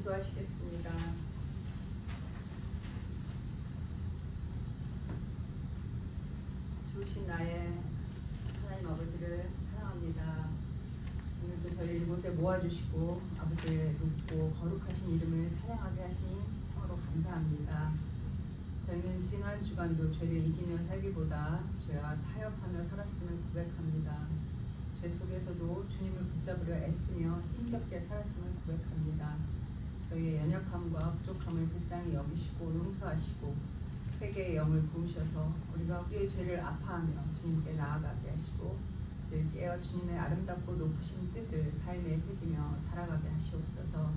기도하시겠습니다. 좋으신 나의 하나님 아버지를 사랑합니다. 오늘도 저희를 이곳에 모아주시고 아버지의 높고 거룩하신 이름을 찬양하게 하시니 참으로 감사합니다. 저희는 지난 주간도 죄를 이기며 살기보다 죄와 타협하며 살았음을 고백합니다. 죄 속에서도 주님을 붙잡으려 애쓰며 힘겹게 살았음을 고백합니다. 저희의 연약함과 부족함을 불쌍히 여기시고 용서하시고 회개의 영을 부으셔서 우리가 우리의 죄를 아파하며 주님께 나아가게 하시고 늘 깨어 주님의 아름답고 높으신 뜻을 삶에 새기며 살아가게 하시옵소서.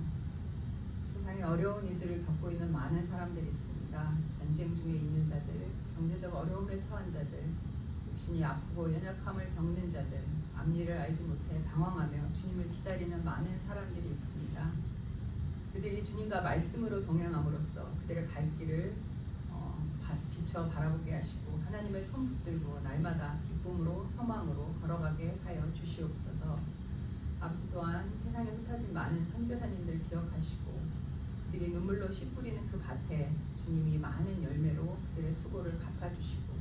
세상에 어려운 일들을 겪고 있는 많은 사람들이 있습니다. 전쟁 중에 있는 자들, 경제적 어려움에 처한 자들, 육신이 아프고 연약함을 겪는 자들, 앞일을 알지 못해 방황하며 주님을 기다리는 많은 사람들이 있습니다. 그들이 주님과 말씀으로 동행함으로써 그들의 갈 길을 비춰 바라보게 하시고 하나님의 손 붙들고 날마다 기쁨으로 소망으로 걸어가게 하여 주시옵소서. 아버지 또한 세상에 흩어진 많은 선교사님들 기억하시고 그들이 눈물로 씨 뿌리는 그 밭에 주님이 많은 열매로 그들의 수고를 갚아주시고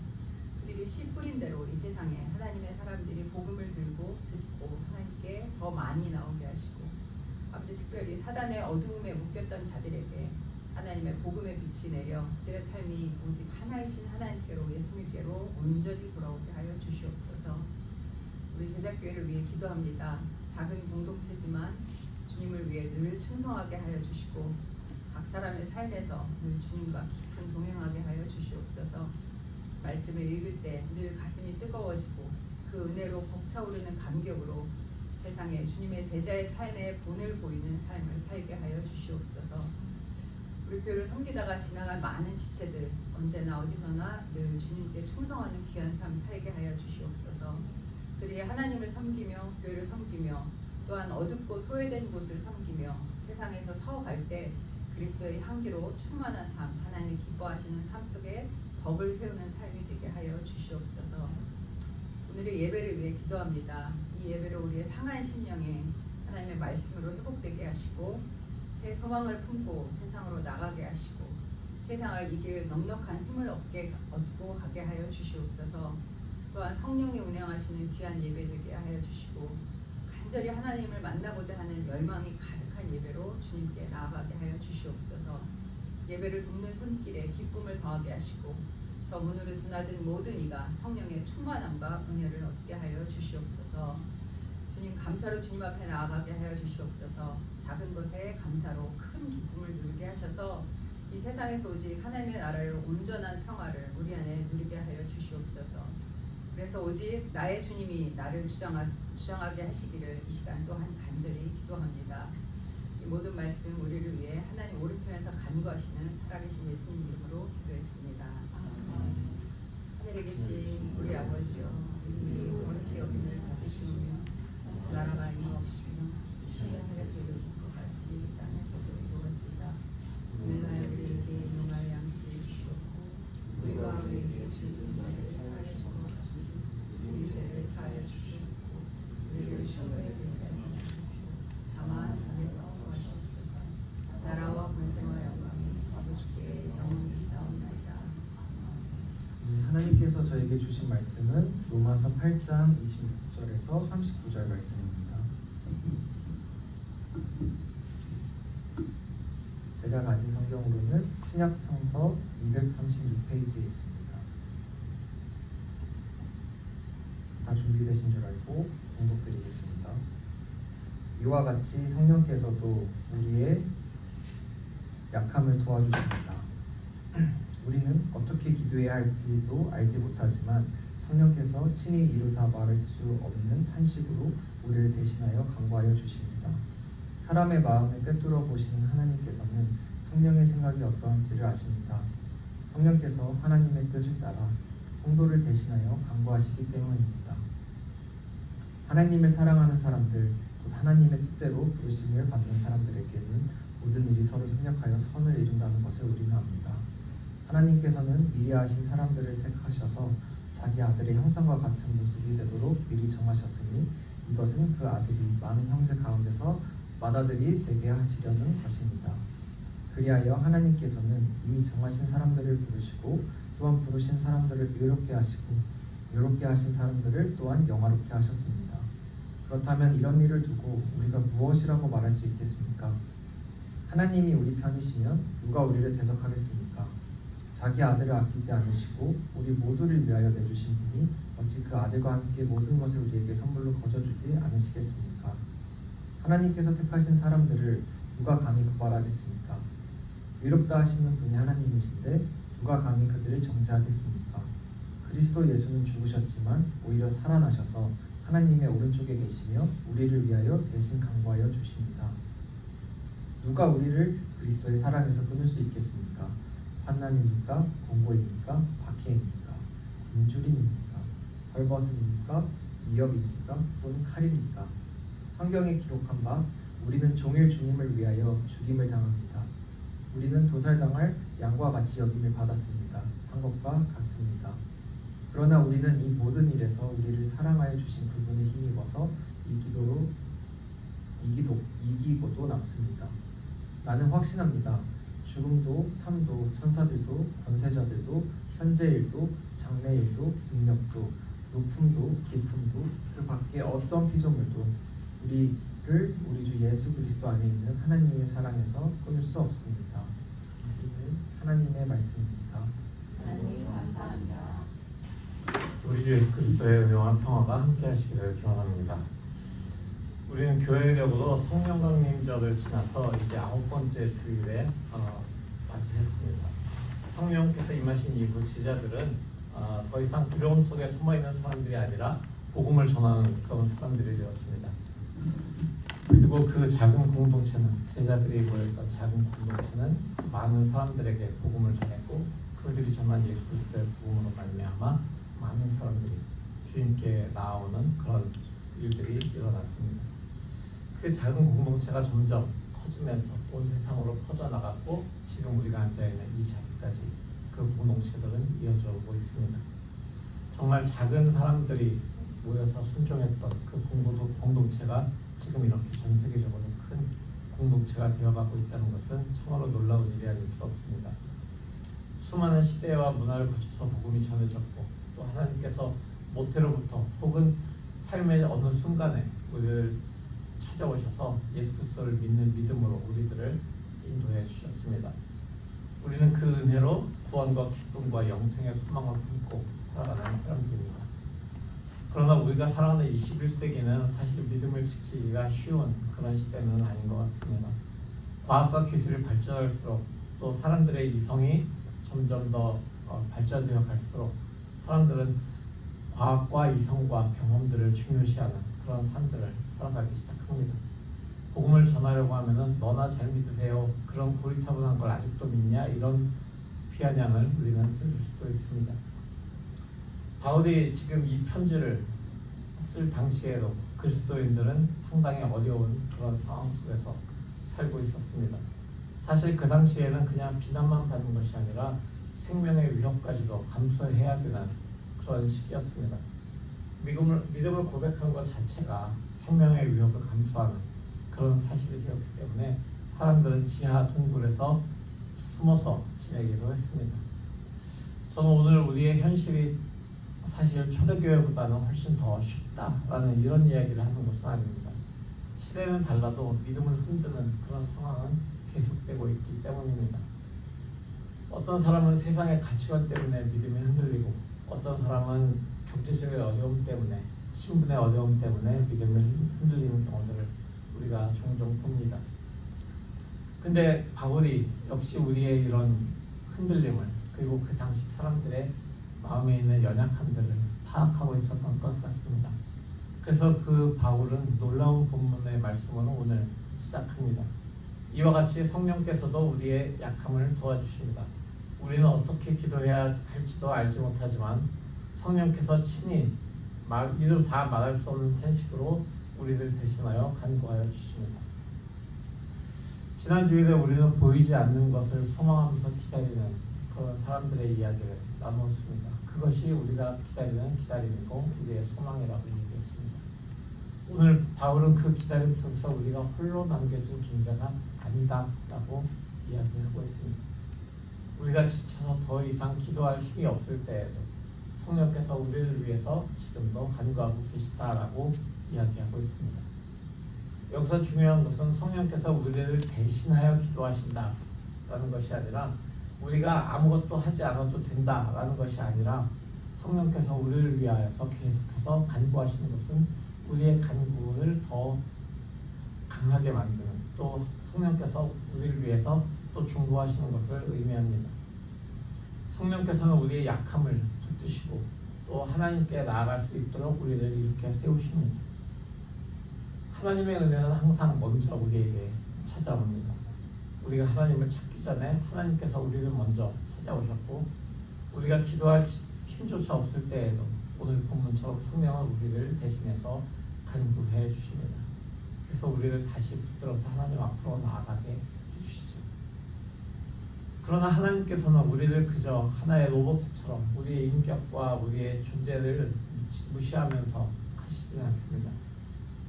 그들이 씨 뿌린 대로 이 세상에 하나님의 사람들이 복음을 들고 듣고 하나님께 더 많이 나오게 하시고 아버지 특별히 사단의 어두움에 묶였던 자들에게 하나님의 복음의 빛이 내려 그들의 삶이 오직 하나이신 하나님께로 예수님께로 온전히 돌아오게 하여 주시옵소서. 우리 제작교회를 위해 기도합니다. 작은 공동체지만 주님을 위해 늘 충성하게 하여 주시고 각 사람의 삶에서 늘 주님과 깊은 동행하게 하여 주시옵소서. 말씀을 읽을 때 늘 가슴이 뜨거워지고 그 은혜로 벅차오르는 감격으로 세상에 주님의 제자의 삶의 본을 보이는 삶을 살게 하여 주시옵소서. 우리 교회를 섬기다가 지나간 많은 지체들 언제나 어디서나 늘 주님께 충성하는 귀한 삶 살게 하여 주시옵소서. 그들이 하나님을 섬기며 교회를 섬기며 또한 어둡고 소외된 곳을 섬기며 세상에서 서갈 때 그리스도의 향기로 충만한 삶, 하나님이 기뻐하시는 삶 속에 덕을 세우는 삶이 되게 하여 주시옵소서. 오늘의 예배를 위해 기도합니다. 이 예배로 우리의 상한 심령에 하나님의 말씀으로 회복되게 하시고 새 소망을 품고 세상으로 나가게 하시고 세상을 이길 넉넉한 힘을 얻고 가게 하여 주시옵소서. 또한 성령이 운행하시는 귀한 예배 되게 하여 주시고 간절히 하나님을 만나고자 하는 열망이 가득한 예배로 주님께 나아가게 하여 주시옵소서. 예배를 돕는 손길에 기쁨을 더하게 하시고 저 문으로 드나든 모든 이가 성령의 충만함과 은혜를 얻게 하여 주시옵소서. 주님 감사로 주님 앞에 나아가게 하여 주시옵소서. 작은 것에 감사로 큰 기쁨을 누리게 하셔서 이 세상에서 오직 하나님의 나라를 온전한 평화를 우리 안에 누리게 하여 주시옵소서. 그래서 오직 나의 주님이 나를 주장하게 하시기를 이 시간 또한 간절히 기도합니다. 이 모든 말씀 우리를 위해 하나님 오른편에서 간구하시는 살아계신 예수님 이름으로 기도했습니다. 하늘에 계신 우리 아버지여, 이름이 옳게 여김을 받으시오며 나라가 임하옵시며 하늘에 이루어질 것 같이 땅에서도 이루어지이다. 오늘 우리에게 일용할 양식을 주시옵고 우리가 우리에게 질진 자를 사하여 준 것 같이 우리 죄를 사하여 주시옵고 우리를 시험에 들게 하지 마시옵시고 다만 악에서 구하시옵소서. 나라와 권세와 영광이 아버지께 영원히 있사옵나이다. 하나님께서 저에게 주신 말씀은 로마서 8장 26절에서 39절 말씀입니다. 제가 가진 성경으로는 신약 성서 236페이지에 있습니다. 다 준비되신 줄 알고 공독드리겠습니다. 이와 같이 성령께서도 우리의 약함을 도와주십니다. 우리는 어떻게 기도해야 할지도 알지 못하지만 성령께서 친히 이루다 말할 수 없는 탄식으로 우리를 대신하여 간구하여 주십니다. 사람의 마음을 꿰뚫어 보시는 하나님께서는 성령의 생각이 어떠한지를 아십니다. 성령께서 하나님의 뜻을 따라 성도를 대신하여 간구하시기 때문입니다. 하나님을 사랑하는 사람들, 곧 하나님의 뜻대로 부르심을 받는 사람들에게는 모든 일이 서로 협력하여 선을 이룬다는 것을 우리는 압니다. 하나님께서는 미리 하신 사람들을 택하셔서 자기 아들의 형상과 같은 모습이 되도록 미리 정하셨으니 이것은 그 아들이 많은 형제 가운데서 맏아들이 되게 하시려는 것입니다. 그리하여 하나님께서는 이미 정하신 사람들을 부르시고 또한 부르신 사람들을 의롭게 하시고 의롭게 하신 사람들을 또한 영화롭게 하셨습니다. 그렇다면 이런 일을 두고 우리가 무엇이라고 말할 수 있겠습니까? 하나님이 우리 편이시면 누가 우리를 대적하겠습니까? 자기 아들을 아끼지 않으시고 우리 모두를 위하여 내주신 분이 어찌 그 아들과 함께 모든 것을 우리에게 선물로 거저주지 않으시겠습니까? 하나님께서 택하신 사람들을 누가 감히 고발하겠습니까? 의롭다 하시는 분이 하나님이신데 누가 감히 그들을 정죄하겠습니까? 그리스도 예수는 죽으셨지만 오히려 살아나셔서 하나님의 오른쪽에 계시며 우리를 위하여 대신 강구하여 주십니다. 누가 우리를 그리스도의 사랑에서 끊을 수 있겠습니까? 환난입니까? 공고입니까? 박해입니까? 굶주림입니까? 벌벗음입니까? 위협입니까? 또는 칼입니까? 성경에 기록한 바 우리는 종일 주님을 위하여 죽임을 당합니다. 우리는 도살당할 양과 같이 여김을 받았습니다. 한 것과 같습니다. 그러나 우리는 이 모든 일에서 우리를 사랑하여 주신 그분을 힘입어서 이기고도 남습니다. 나는 확신합니다. 죽음도 삶도 천사들도 권세자들도 현재일도 장래일도 능력도 높음도 깊음도 그 밖에 어떤 피조물도 우리를 우리 주 예수 그리스도 안에 있는 하나님의 사랑에서 끊을 수 없습니다. 이는 하나님의 말씀입니다. 하나님 감사합니다. 우리 주 예수 그리스도의 은혜와 평화가 함께 하시기를 기원합니다. 우리는 교회력으로 성령 강림절을 지나서 이제 9번째 주일에 맞이했습니다. 성령께서 임하신 이후 제자들은 더 이상 두려움 속에 숨어있는 사람들이 아니라 복음을 전하는 그런 사람들이 되었습니다. 그리고 그 작은 공동체는 제자들이 모였던 작은 공동체는 많은 사람들에게 복음을 전했고 그들이 전한 예수 그리스도의 복음으로 말미암아 많은 사람들이 주님께 나아오는 그런 일들이 일어났습니다. 그 작은 공동체가 점점 커지면서 온 세상으로 퍼져나갔고 지금 우리가 앉아있는 이 자리까지 그 공동체들은 이어져 오고 있습니다. 정말 작은 사람들이 모여서 순종했던 그 공동체가 지금 이렇게 전 세계적으로 큰 공동체가 되어가고 있다는 것은 참으로 놀라운 일이 아닐 수 없습니다. 수많은 시대와 문화를 거쳐서 복음이 전해졌고 또 하나님께서 모태로부터 혹은 삶의 어느 순간에 우리를 찾아오셔서 예수 그리스도를 믿는 믿음으로 우리들을 인도해 주셨습니다. 우리는 그 은혜로 구원과 기쁨과 영생의 소망을 품고 살아가는 사람들입니다. 그러나 우리가 살아가는 21세기는 사실 믿음을 지키기가 쉬운 그런 시대는 아닌 것 같습니다. 과학과 기술이 발전할수록 또 사람들의 이성이 점점 더 발전되어 갈수록 사람들은 과학과 이성과 경험들을 중요시하는 그런 삶들을 살아가기 시작합니다. 복음을 전하려고 하면은 너나 잘 믿으세요. 그런 고리타분한 걸 아직도 믿냐? 이런 비아냥을 우리는 들을 수도 있습니다. 바울이 지금 이 편지를 쓸 당시에도 그리스도인들은 상당히 어려운 그런 상황 속에서 살고 있었습니다. 사실 그 당시에는 그냥 비난만 받는 것이 아니라 생명의 위협까지도 감수해야 되는 그런 시기였습니다. 믿음을 고백하는 것 자체가 생명의 위협을 감수하는 그런 사실이 되었기 때문에 사람들은 지하 동굴에서 숨어서 지내기도 했습니다. 저는 오늘 우리의 현실이 사실 초대교회보다는 훨씬 더 쉽다라는 이런 이야기를 하는 것은 아닙니다. 시대는 달라도 믿음을 흔드는 그런 상황은 계속되고 있기 때문입니다. 어떤 사람은 세상의 가치관 때문에 믿음이 흔들리고 어떤 사람은 경제적인 어려움 때문에 신분의 어려움 때문에 믿음을 흔들리는 경우들을 우리가 종종 봅니다. 근데 바울이 역시 우리의 이런 흔들림을 그리고 그 당시 사람들의 마음에 있는 연약함들을 파악하고 있었던 것 같습니다. 그래서 그 바울은 놀라운 본문의 말씀으로 오늘 시작합니다. 이와 같이 성령께서도 우리의 약함을 도와주십니다. 우리는 어떻게 기도해야 할지도 알지 못하지만 성령께서 친히 이도 다 말할 수 없는 탄식으로 우리를 대신하여 간구하여 주십니다. 지난 주일에 우리는 보이지 않는 것을 소망하면서 기다리는 그런 사람들의 이야기를 나누었습니다. 그것이 우리가 기다리는 기다림이고 우리의 소망이라고 얘기했습니다. 오늘 바울은 그 기다림 속에서 우리가 홀로 남겨진 존재가 아니다라고 이야기하고 있습니다. 우리가 지쳐서 더 이상 기도할 힘이 없을 때에도 성령께서 우리를 위해서 지금도 간구하고 계시다라고 이야기하고 있습니다. 여기서 중요한 것은 성령께서 우리를 대신하여 기도하신다라는 것이 아니라 우리가 아무것도 하지 않아도 된다라는 것이 아니라 성령께서 우리를 위하여서 계속해서 간구하시는 것은 우리의 간구를 더 강하게 만드는, 또 성령께서 우리를 위해서 또 중보하시는 것을 의미합니다. 성령께서는 우리의 약함을 붙드시고 또 하나님께 나아갈 수 있도록 우리를 이렇게 세우십니다. 하나님의 은혜는 항상 먼저 우리에게 찾아옵니다. 우리가 하나님을 찾기 전에 하나님께서 우리를 먼저 찾아오셨고, 우리가 기도할 힘조차 없을 때에도 오늘 본문처럼 성령은 우리를 대신해서 간구해 주십니다. 그래서 우리를 다시 붙들어서 하나님 앞으로 나아가게 해주시죠. 그러나 하나님께서는 우리를 그저 하나의 로봇처럼 우리의 인격과 우리의 존재를 무시하면서 하시지 않습니다.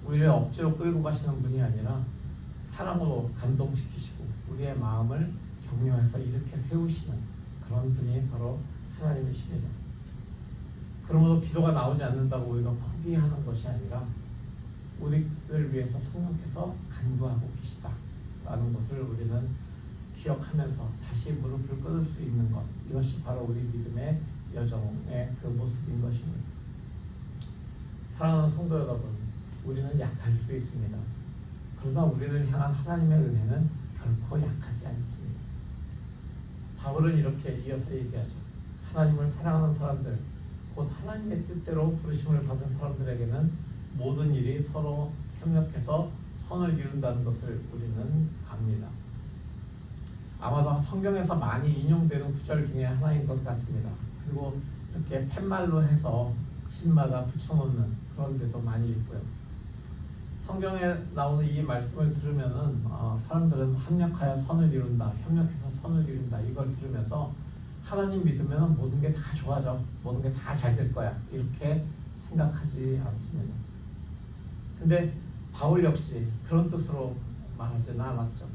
우리를 억지로 끌고 가시는 분이 아니라 사랑으로 감동시키시고 우리의 마음을 격려해서 이렇게 세우시는 그런 분이 바로 하나님이십니다. 그러므로 기도가 나오지 않는다고 우리가 포기하는 것이 아니라 우리를 위해서 성령께서 간구하고 계시다라는 것을 우리는 기억하면서 다시 무릎을 꿇을 수 있는 것, 이것이 바로 우리 믿음의 여정의 그 모습인 것입니다. 사랑하는 성도 여러분, 우리는 약할 수 있습니다. 그러나 우리를 향한 하나님의 은혜는 결코 약하지 않습니다. 바울은 이렇게 이어서 얘기하죠. 하나님을 사랑하는 사람들, 곧 하나님의 뜻대로 부르심을 받은 사람들에게는 모든 일이 서로 협력해서 선을 이룬다는 것을 우리는 압니다. 아마도 성경에서 많이 인용되는 구절 중에 하나인 것 같습니다. 그리고 이렇게 팻말로 해서 집마다 붙여놓는 그런 데도 많이 있고요. 성경에 나오는 이 말씀을 들으면은 사람들은 협력하여 선을 이룬다, 협력해서 선을 이룬다, 이걸 들으면서 하나님 믿으면 모든 게 다 좋아져, 모든 게 다 잘 될 거야, 이렇게 생각하지 않습니다. 근데 바울 역시 그런 뜻으로 말하지는 않았죠.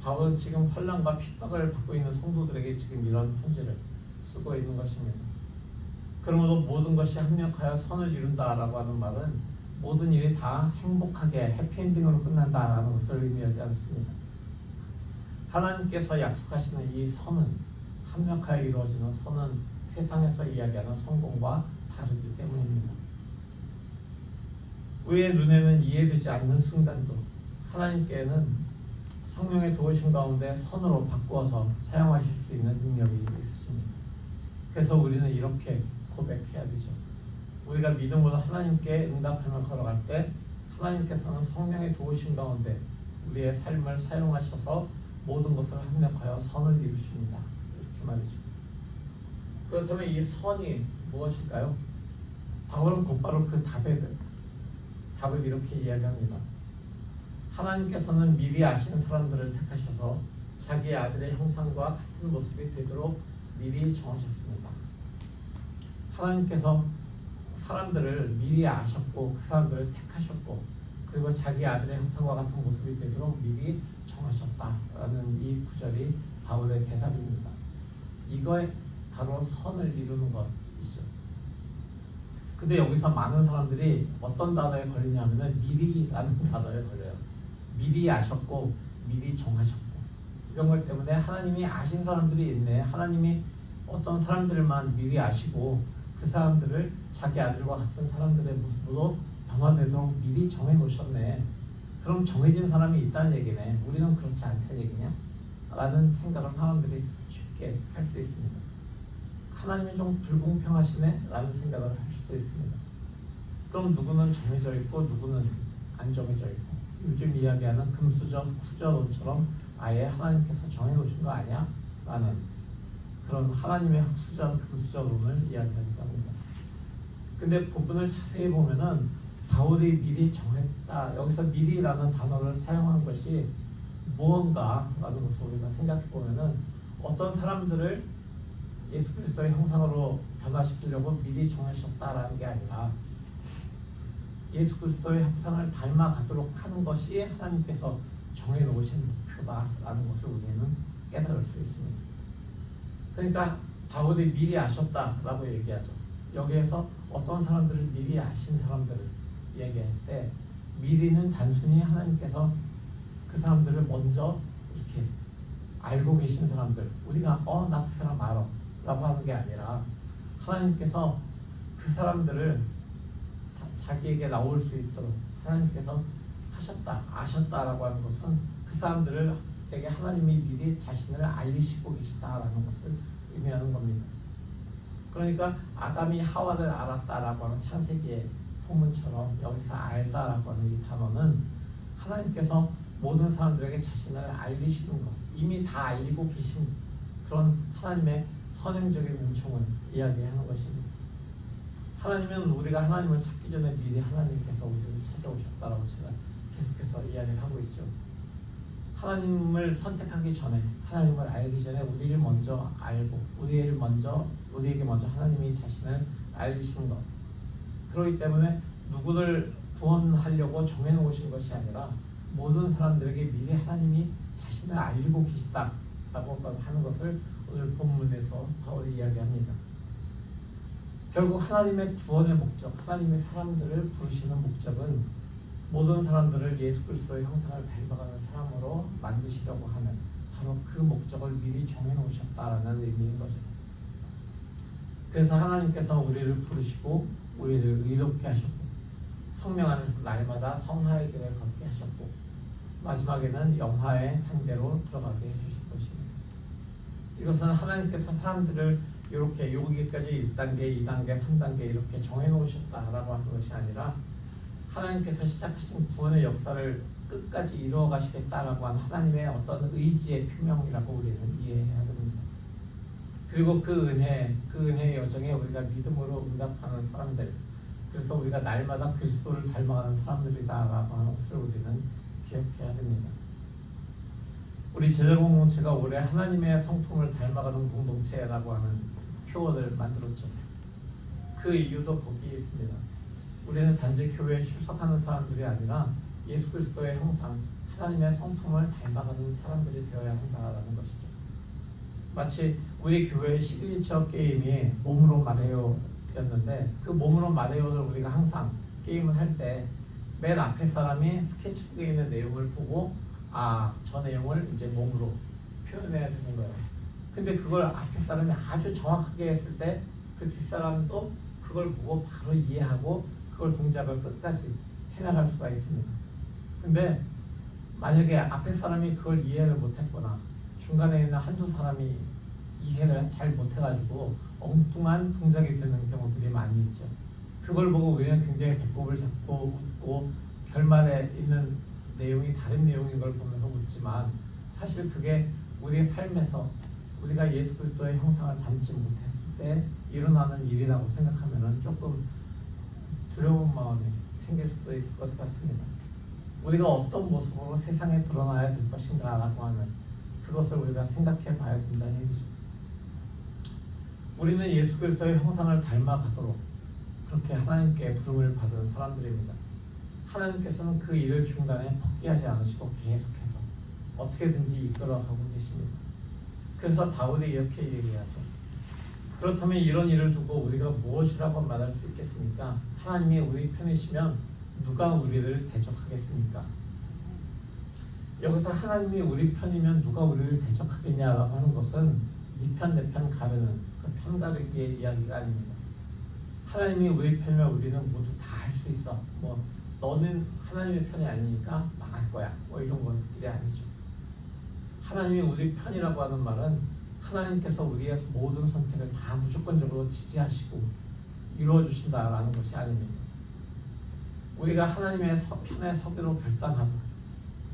바울은 지금 환난과 핍박을 받고 있는 성도들에게 지금 이런 편지를 쓰고 있는 것입니다. 그러므로 모든 것이 합력하여 선을 이룬다라고 하는 말은 모든 일이 다 행복하게 해피엔딩으로 끝난다라는 것을 의미하지 않습니다. 하나님께서 약속하시는 이 선은, 합력하여 이루어지는 선은 세상에서 이야기하는 성공과 다르기 때문입니다. 우리의 눈에는 이해되지 않는 순간도 하나님께는 성령의 도우심 가운데 선으로 바꾸어서 사용하실 수 있는 능력이 있으십니다. 그래서 우리는 이렇게 고백해야 되죠. 우리가 믿음으로 하나님께 응답함을 걸어갈 때 하나님께서는 성령의 도우심 가운데 우리의 삶을 사용하셔서 모든 것을 합력하여 선을 이루십니다. 이렇게 말이죠. 그렇다면 이 선이 무엇일까요? 바울은 곧바로 그 답을 이렇게 이야기합니다. 하나님께서는 미리 아시는 사람들을 택하셔서 자기 아들의 형상과 같은 모습이 되도록 미리 정하셨습니다. 하나님께서 사람들을 미리 아셨고 그 사람들을 택하셨고 그리고 자기 아들의 형상과 같은 모습이 되도록 미리 정하셨다라는 이 구절이 바울의 대답입니다. 이거에 바로 선을 이루는 것이죠. 근데 여기서 많은 사람들이 어떤 단어에 걸리냐면 미리라는 단어에 걸려요. 미리 아셨고 미리 정하셨고 이런 것 때문에 하나님이 아신 사람들이 있네. 하나님이 어떤 사람들만 미리 아시고 그 사람들을 자기 아들과 같은 사람들의 모습으로 변화되도록 미리 정해 놓으셨네. 그럼 정해진 사람이 있다는 얘기네. 우리는 그렇지 않다는 얘기냐? 라는 생각을 사람들이 쉽게 할 수 있습니다. 하나님이 좀 불공평하시네? 라는 생각을 할 수도 있습니다. 그럼 누구는 정해져 있고 누구는 안 정해져 있고 요즘 이야기하는 금수저, 흑수저론처럼 아예 하나님께서 정해놓으신 거 아니야? 라는 그런 하나님의 흑수저, 금수저론을 이야기하기도 합니다. 근데 부분을 자세히 보면은 바울이 미리 정했다. 여기서 미리라는 단어를 사용한 것이 무언가라는 것을 우리가 생각해 보면은 어떤 사람들을 예수 그리스도의 형상으로 변화시키려고 미리 정하셨다라는 게 아니라 예수 그리스도의 형상을 닮아가도록 하는 것이 하나님께서 정해놓으신 목표다라는 것을 우리는 깨달을 수 있습니다. 그러니까 바울이 미리 아셨다라고 얘기하죠. 여기에서 어떤 사람들을 미리 아신 사람들을 얘기할 때 미리는 단순히 하나님께서 그 사람들을 먼저 이렇게 알고 계신 사람들, 우리가 나 그 사람 알아 라고 하는 게 아니라 하나님께서 그 사람들을 자기에게 나올 수 있도록 하나님께서 하셨다, 아셨다라고 하는 것은 그 사람들에게 하나님이 미리 자신을 알리시고 계시다라는 것을 의미하는 겁니다. 그러니까 아담이 하와를 알았다라고 하는 창세기의 본문처럼 여기서 알다라고 하는 이 단어는 하나님께서 모든 사람들에게 자신을 알리시는 것, 이미 다 알리고 계신 그런 하나님의 선행적인 은총을 이야기하는 것입니다. 하나님은 우리가 하나님을 찾기 전에 미리 하나님께서 우리를 찾아오셨다라고 제가 계속해서 이야기를 하고 있죠. 하나님을 선택하기 전에, 하나님을 알기 전에 우리를 먼저 알고 우리에게 먼저 하나님이 자신을 알리시는 것. 그렇기 때문에 누구를 구원하려고 정해놓으신 것이 아니라 모든 사람들에게 미리 하나님이 자신을 알리고 계시다라고 하는 것을 오늘 본문에서 바울이 이야기합니다. 결국 하나님의 구원의 목적, 하나님의 사람들을 부르시는 목적은 모든 사람들을 예수 그리스도의 형상을 닮아가는 사람으로 만드시려고 하는 바로 그 목적을 미리 정해놓으셨다라는 의미인 거죠. 그래서 하나님께서 우리를 부르시고 우리를 의롭게 하셨고 성령 안에서 날마다 성화의 길을 걷게 하셨고 마지막에는 영화의 단계로 들어가게 해주실 것입니다. 이것은 하나님께서 사람들을 이렇게 여기까지 1단계, 2단계, 3단계 이렇게 정해놓으셨다라고 하는 것이 아니라 하나님께서 시작하신 구원의 역사를 끝까지 이루어 가시겠다라고 하는 하나님의 어떤 의지의 표명이라고 우리는 이해해야 됩니다. 그리고 그 은혜의 여정에 우리가 믿음으로 응답하는 사람들, 그래서 우리가 날마다 그리스도를 닮아가는 사람들이다라고 하는 것을 우리는 기억해야 됩니다. 우리 제자 공동체가 올해 하나님의 성품을 닮아가는 공동체라고 하는 표어를 만들었죠. 그 이유도 거기에 있습니다. 우리는 단지 교회에 출석하는 사람들이 아니라 예수 그리스도의 형상, 하나님의 성품을 닮아가는 사람들이 되어야 한다라는 것이죠. 마치 우리 교회의 시그니처 게임이 몸으로 말해요였는데 그 몸으로 말해요를 우리가 항상 게임을 할 때 맨 앞에 사람이 스케치북에 있는 내용을 보고 저 내용을 이제 몸으로 표현해야 되는 거예요. 근데 그걸 앞에 사람이 아주 정확하게 했을 때 그 뒷사람도 그걸 보고 바로 이해하고 그걸 동작을 끝까지 해나갈 수가 있습니다. 근데 만약에 앞에 사람이 그걸 이해를 못했거나 중간에 있는 한두 사람이 이해를 잘 못해가지고 엉뚱한 동작이 되는 경우들이 많이 있죠. 그걸 보고 우리는 굉장히 배꼽을 잡고 웃고 결말에 있는 내용이 다른 내용인 걸 보면서 웃지만 사실 그게 우리의 삶에서 우리가 예수 그리스도의 형상을 닮지 못했을 때 일어나는 일이라고 생각하면 조금 두려운 마음이 생길 수도 있을 것 같습니다. 우리가 어떤 모습으로 세상에 드러나야 될 것인가라고 하는 그것을 우리가 생각해 봐야 된다는 얘기죠. 우리는 예수 그리스도의 형상을 닮아가도록 그렇게 하나님께 부름을 받은 사람들입니다. 하나님께서는 그 일을 중간에 포기하지 않으시고 계속해서 어떻게든지 이끌어가고 계십니다. 그래서 바울이 이렇게 얘기하죠. 그렇다면 이런 일을 두고 우리가 무엇이라고 말할 수 있겠습니까? 하나님이 우리 편이시면 누가 우리를 대적하겠습니까? 여기서 하나님이 우리 편이면 누가 우리를 대적하겠냐라고 하는 것은 네 편 내 편 가르는 그 편가르기의 이야기가 아닙니다. 하나님이 우리 편이면 우리는 모두 다 할 수 있어. 너는 하나님의 편이 아니니까 망할 거야. 이런 것들이 아니죠. 하나님이 우리 편이라고 하는 말은 하나님께서 우리의 모든 선택을 다 무조건적으로 지지하시고 이루어 주신다라는 것이 아닙니다. 우리가 하나님의 편에 서기로 결단하고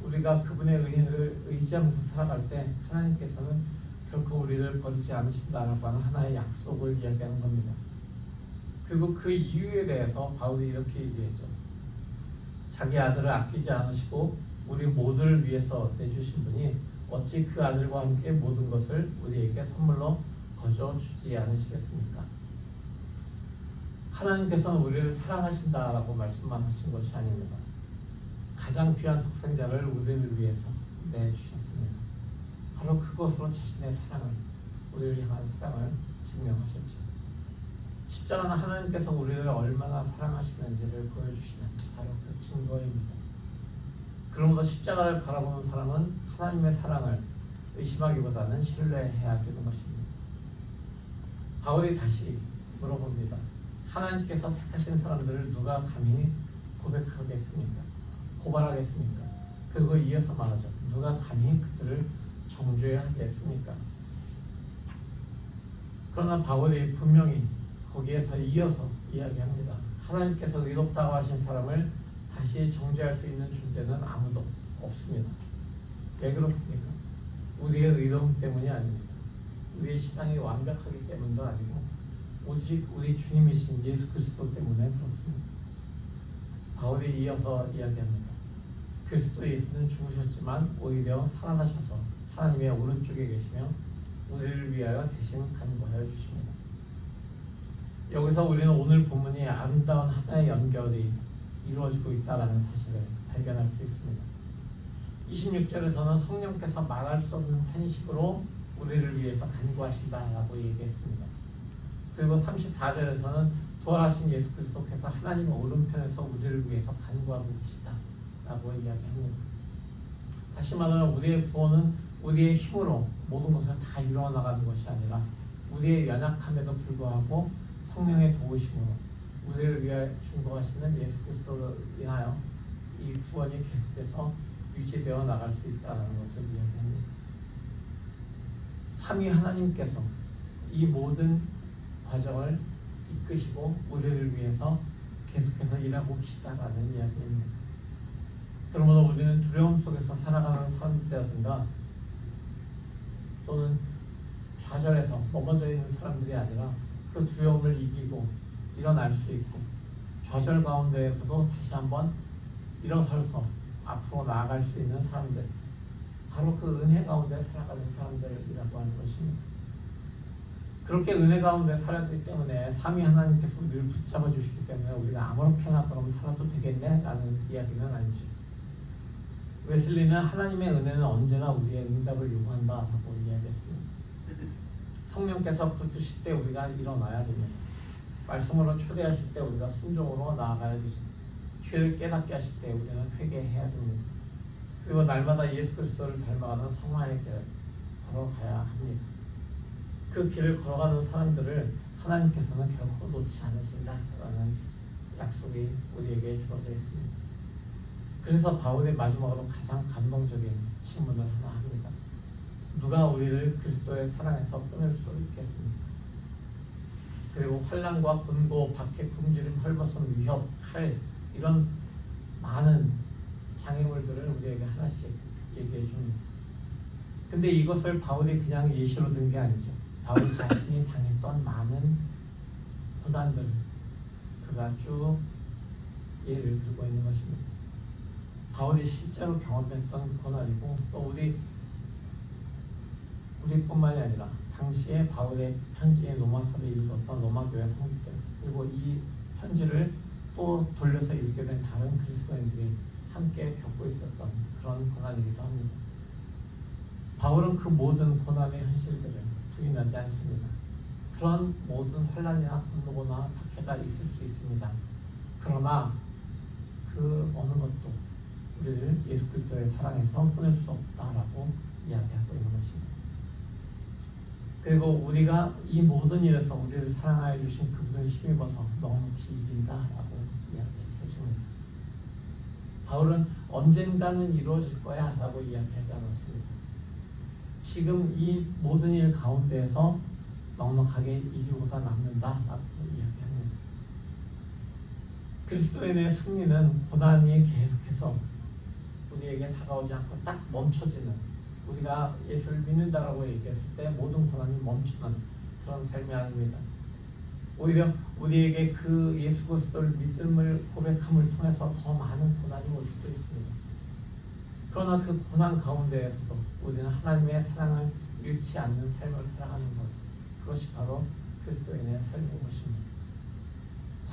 우리가 그분의 은혜를 의지하면서 살아갈 때 하나님께서는 결코 우리를 버리지 않으신다라고 하는 하나의 약속을 이야기하는 겁니다. 그리고 그 이유에 대해서 바울이 이렇게 얘기했죠. 자기 아들을 아끼지 않으시고 우리 모두를 위해서 내주신 분이 어찌 그 아들과 함께 모든 것을 우리에게 선물로 거저 주지 않으시겠습니까? 하나님께서는 우리를 사랑하신다라고 말씀만 하신 것이 아닙니다. 가장 귀한 독생자를 우리를 위해서 내주셨습니다. 바로 그것으로 자신의 사랑을, 우리를 향한 사랑을 증명하셨죠. 십자가는 하나님께서 우리를 얼마나 사랑하시는지를 보여주시는 바로 그 증거입니다. 그러므로 십자가를 바라보는 사람은 하나님의 사랑을 의심하기보다는 신뢰해야 되는 것입니다. 바울이 다시 물어봅니다. 하나님께서 택하신 사람들을 누가 감히 고백하겠습니까? 고발하겠습니까? 그리고 이어서 말하죠. 누가 감히 그들을 정죄하겠습니까? 그러나 바울이 분명히 거기에 더 이어서 이야기합니다. 하나님께서 의롭다고 하신 사람을 다시 정죄할 수 있는 존재는 아무도 없습니다. 왜 그렇습니까? 우리의 의로움 때문이 아닙니다. 우리의 신앙이 완벽하기 때문도 아니고 오직 우리 주님이신 예수 그리스도 때문에 그렇습니다. 바울이 이어서 이야기합니다. 그리스도 예수는 죽으셨지만 오히려 살아나셔서 하나님의 오른쪽에 계시며 우리를 위하여 대신 간구하여 주십니다. 여기서 우리는 오늘 본문이 아름다운 하나의 연결이 이루어지고 있다는 사실을 발견할 수 있습니다. 26절에서는 성령께서 말할 수 없는 탄식으로 우리를 위해서 간구하신다라고 얘기했습니다. 그리고 34절에서는 부활하신 예수 그리스도께서 하나님의 오른편에서 우리를 위해서 간구하고 계시다라고 이야기합니다. 다시 말하면 우리의 구원은 우리의 힘으로 모든 것을 다 이루어 나가는 것이 아니라 우리의 연약함에도 불구하고 성령의 도우심으로 우리를 위하여 중보하시는 예수 그리스도로 인하여 이 구원이 계속해서 유지되어 나갈 수 있다는 것을 이야기합니다. 삼위 하나님께서 이 모든 과정을 이끄시고 우리를 위해서 계속해서 일하고 계시다라는 이야기입니다. 그러므로 우리는 두려움 속에서 살아가는 사람들이라든가 또는 좌절해서 넘어져 있는 사람들이 아니라 그 두려움을 이기고 일어날 수 있고 좌절 가운데에서도 다시 한번 일어서서 앞으로 나아갈 수 있는 사람들, 바로 그 은혜 가운데 살아가는 사람들이라고 하는 것입니다. 그렇게 은혜 가운데 살았기 때문에 삼위 하나님께서 우리를 붙잡아 주시기 때문에 우리가 아무렇게나 그럼 살아도 되겠네? 라는 이야기는 아니죠. 웨슬리는 하나님의 은혜는 언제나 우리의 응답을 요구한다라고 이야기했습니다. 성령께서 붙드실 때 우리가 일어나야 됩니다. 말씀으로 초대하실 때 우리가 순종으로 나아가야 되죠. 죄를 깨닫게 하실 때 우리는 회개해야 됩니다. 그리고 날마다 예수 그리스도를 닮아가는 성화의 길 걸어가야 합니다. 그 길을 걸어가는 사람들을 하나님께서는 결코 놓지 않으신다라는 약속이 우리에게 주어져 있습니다. 그래서 바울의 마지막으로 가장 감동적인 질문을 하나 합니다. 누가 우리를 그리스도의 사랑에서 끊을 수 있겠습니까? 그리고 환난과 곤고, 박해, 굶주림, 헐벗음, 위협, 칼 이런 많은 장애물들을 우리에게 하나씩 얘기해 줍니다. 근데 이것을 바울이 그냥 예시로 든 게 아니죠. 바울 자신이 당했던 많은 고난들을 그가 쭉 예를 들고 있는 것입니다. 바울이 실제로 경험했던 고난이고 또 우리뿐만이 아니라 당시에 바울의 편지에 로마서를 읽었던 로마교회 성도들 그리고 이 편지를 또 돌려서 읽게 된 다른 그리스도인들이 함께 겪고 있었던 그런 고난이기도 합니다. 바울은 그 모든 고난의 현실들을 부인하지 않습니다. 그런 모든 혼란이나 분노나 박해가 있을 수 있습니다. 그러나 그 어느 것도 우리를 예수 그리스도의 사랑에서 끊을 수 없다라고 이야기하고 있는 것입니다. 그리고 우리가 이 모든 일에서 우리를 사랑하여 주신 그분을 힘입어서 넉넉히 이긴다라고 이야기해 줍니다. 바울은 언젠가는 이루어질 거야 라고 이야기하지 않았습니다. 지금 이 모든 일 가운데에서 넉넉하게 이기고자 남는다라고 이야기합니다. 그리스도인의 승리는 고난이 계속해서 우리에게 다가오지 않고 딱 멈춰지는, 우리가 예수를 믿는다라고 얘기했을 때 모든 고난이 멈추는 그런 삶이 아닙니다. 오히려 우리에게 그 예수 그리스도를 믿음을 고백함을 통해서 더 많은 고난이 올 수도 있습니다. 그러나 그 고난 가운데에서도 우리는 하나님의 사랑을 잃지 않는 삶을 살아가는 것, 그것이 바로 그리스도인의 삶인 것입니다.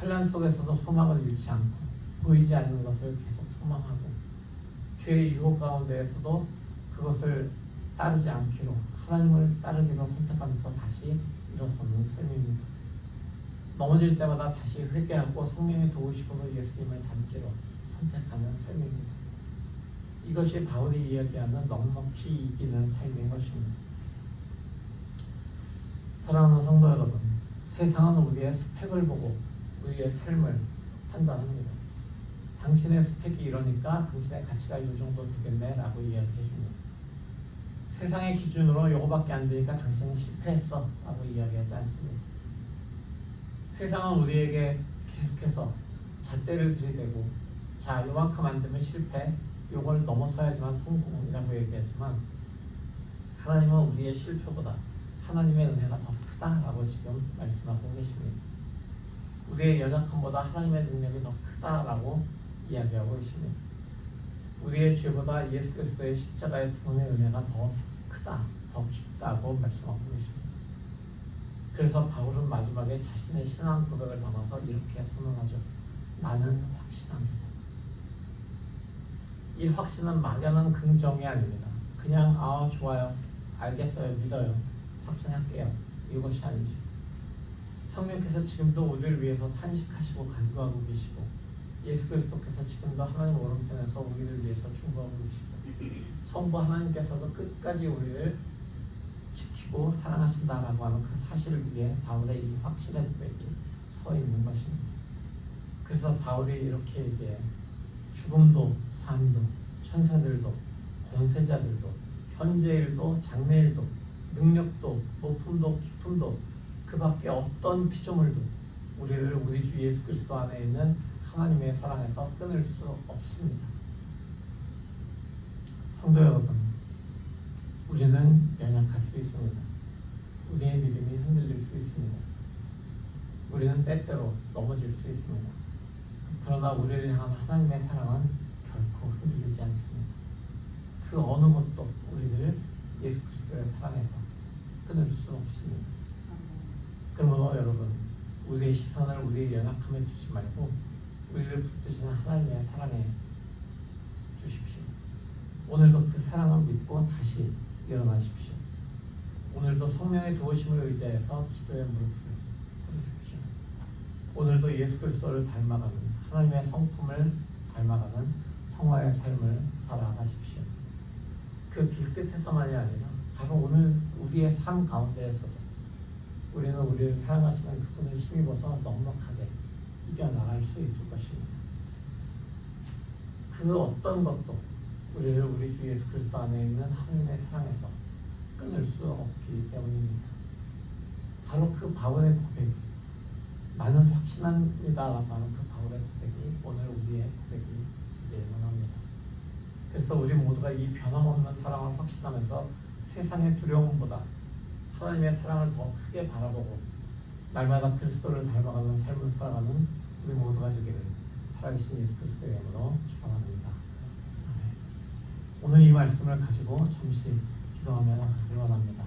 환란 속에서도 소망을 잃지 않고 보이지 않는 것을 계속 소망하고 죄의 유혹 가운데에서도 그것을 따르지 않기로 하나님을 따르기로 선택하면서 다시 일어서는 삶입니다. 넘어질 때마다 다시 회개하고 성령의 도우심으로 예수님을 닮기로 선택하는 삶입니다. 이것이 바울이 이야기하는 넉넉히 이기는 삶인 것입니다. 사랑하는 성도 여러분, 세상은 우리의 스펙을 보고 우리의 삶을 판단합니다. 당신의 스펙이 이러니까 당신의 가치가 이 정도 되겠네 라고 이야기해 줍니다. 세상의 기준으로 이거밖에 안 되니까 당신은 실패했어 라고 이야기하지 않습니다. 세상은 우리에게 계속해서 잣대를 들이대고 자 요만큼 안 되면 실패, 요걸 넘어서야지만 성공이라고 얘기하지만 하나님은 우리의 실패보다 하나님의 은혜가 더 크다라고 지금 말씀하고 계십니다. 우리의 연약함보다 하나님의 능력이 더 크다라고 이야기하고 계십니다. 우리의 죄보다 예수 그리스도의 십자가의 구원의 은혜가 더 크다, 더 깊다고 말씀하고 계십니다. 그래서 바울은 마지막에 자신의 신앙 고백을 담아서 이렇게 선언하죠. 나는 확신합니다. 이 확신은 막연한 긍정이 아닙니다. 그냥 좋아요, 알겠어요, 믿어요, 확신할게요, 이것이 아니죠. 성령께서 지금도 우리를 위해서 탄식하시고 간구하고 계시고 예수 그리스도께서 지금도 하나님 오른편에서 우리를 위해서 중보하고 계시고 성부 하나님께서도 끝까지 우리를 지키고 사랑하신다라고 하는 그 사실을 위해 바울의 이 확신의 고백이 서 있는 것입니다. 그래서 바울이 이렇게 얘기해요. 죽음도 삶도 천사들도 권세자들도 현재일도 장래일도 능력도 높음도 깊음도 그 밖에 어떤 피조물도 우리를 우리 주 예수 그리스도 안에 있는 하나님의 사랑에서 끊을 수 없습니다. 성도 여러분, 우리는 연약할 수 있습니다. 우리의 믿음이 흔들릴 수 있습니다. 우리는 때때로 넘어질 수 있습니다. 그러나 우리를 향한 하나님의 사랑은 결코 흔들리지 않습니다. 그 어느 것도 우리를 예수 그리스도의 사랑에서 끊을 수 없습니다. 그러므로 여러분, 우리의 시선을 우리의 연약함에 두지 말고 우리를 붙드시는 하나님의 사랑에 두십시오. 오늘도 그 사랑을 믿고 다시 일어나십시오. 오늘도 성령의 도우심을 의지해서 기도의 무릎을 꿇으십시오. 오늘도 예수 그리스도를 닮아가는 하나님의 성품을 닮아가는 성화의 삶을 살아가십시오. 그 길 끝에서만이 아니라 바로 오늘 우리의 삶 가운데에서도 우리는 우리를 사랑하시는 그분을 힘입어서 넉넉하게 이겨나갈 수 있을 것입니다. 그 어떤 것도 우리를 우리 주 예수 그리스도 안에 있는 하나님의 사랑에서 끊을 수 없기 때문입니다. 바로 그 바울의 고백이 나는 확신합니다라고 하는 그 바울의 고백이 오늘 우리의 고백이 되기를 원합니다. 그래서 우리 모두가 이 변함없는 사랑을 확신하면서 세상의 두려움보다 하나님의 사랑을 더 크게 바라보고 날마다 그리스도를 닮아가는 삶을 살아가는 우리 모두가 되기를 살아계신 예수 그리스도의 이름으로 축원합니다. 오늘 이 말씀을 가지고 잠시 기도하며 나가기를 원합니다.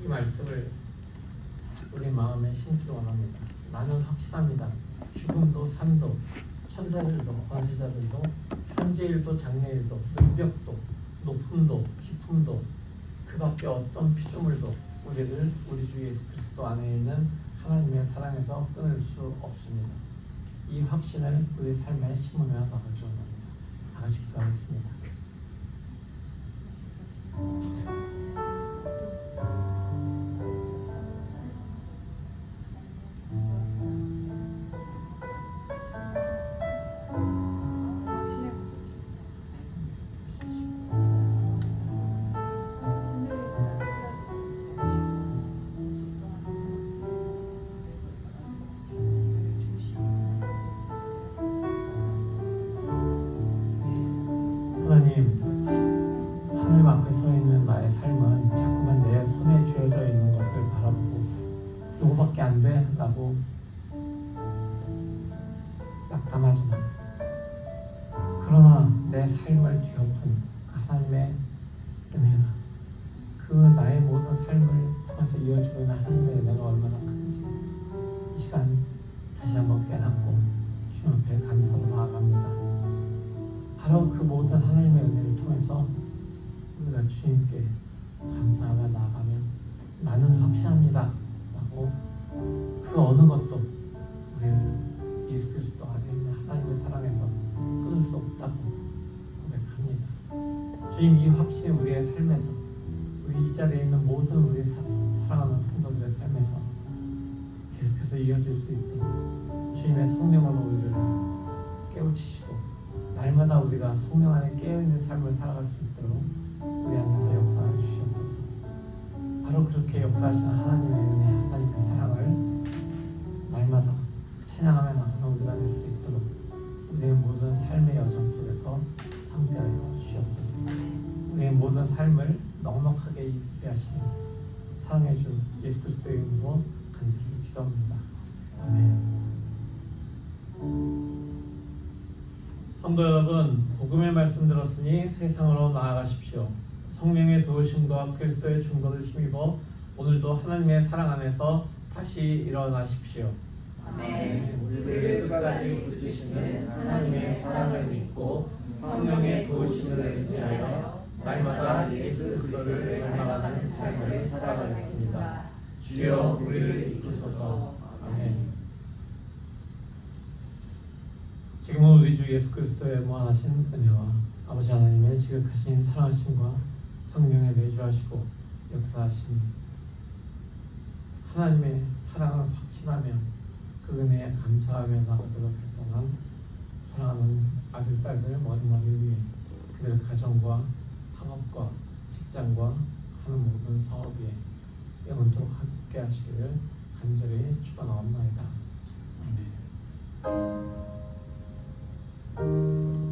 이 말씀을 우리 마음에 심기를 원합니다. 나는 확신합니다. 죽음도 삶도 천사들도 권세자들도 현재일도 장래일도 능력도 높음도 깊음도 그 밖에 어떤 피조물도 우리를 우리 주 예수 그리스도 안에 있는 하나님의 사랑에서 끊을 수 없습니다. 이 확신을 우리 삶에 심으며 나가기 원합니다. 다 같이 기도하겠습니다. 하나님 앞에 서 있는 나의 삶은 자꾸만 내 손에 쥐어져 있는 것을 바라보고 요거밖에 안 돼 라고 낙담하지만 그러나 내 삶을 뒤엎은 하나님의 은혜가 그 나의 모든 삶을 통해서 이어지고 있는 하나님의 은혜가 얼마나 큰지 이 시간 다시 한번 깨닫고 주님 앞에 감사로 나아갑니다. 바로 그 모든 하나님의 은혜를 통해서 우리가 주님께 감사하며 나아가면 나는 확신합니다 라고 그 어느 것도 우리를 예수 그리스도 안에 있는 하나님의 사랑에서 끊을 수 없다고 고백합니다. 주님, 이 확신이 우리의 삶에서, 우리 이 자리에 있는 모든 우리 사랑하는 성도들의 삶에서 계속해서 이어질 수 있도록 주님의 성령으로 우리를 깨우치시고 날마다 우리가 성령 안에 깨어있는 삶을 살아갈 수 있도록 우리 안에서 역사해 주시옵소서. 바로 그렇게 역사하시는 하나님의 은혜, 하나님의 사랑을 날마다 찬양하며 나가는 우리가 될 수 있도록 우리의 모든 삶의 여정 속에서 함께하여 주시옵소서. 우리의 모든 삶을 넉넉하게 이기게 하시는 사랑해 주 예수 그리스도의 이름으로 간절히 기도합니다. 아멘. 성도 여러분, 복음의 말씀 들었으니 세상으로 나아가십시오. 성령의 도우심과 그리스도의 중보를 힘입어 오늘도 하나님의 사랑 안에서 다시 일어나십시오. 아멘. 우리를 끝까지 붙드시는 하나님의 사랑을 믿고 성령의 도우심을 의지하여 날마다 예수 그리스도를 닮아가는 삶을 살아가겠습니다. 주여 우리를 이끄소서. 아멘. 지금은 우리 주 예수 그리스도의 무한하신 은혜와 아버지 하나님의 지극하신 사랑하심과 성령의 내주하시고 역사하신 하나님의 사랑을 확신하며 그 은혜에 감사하며 나가도록 결정한 사랑하는 아들, 딸들 머리머리를 위해 그들의 가정과 학업과 직장과 하는 모든 사업 위에 영원토록 함께 하시기를 간절히 축원하옵나이다. 아멘.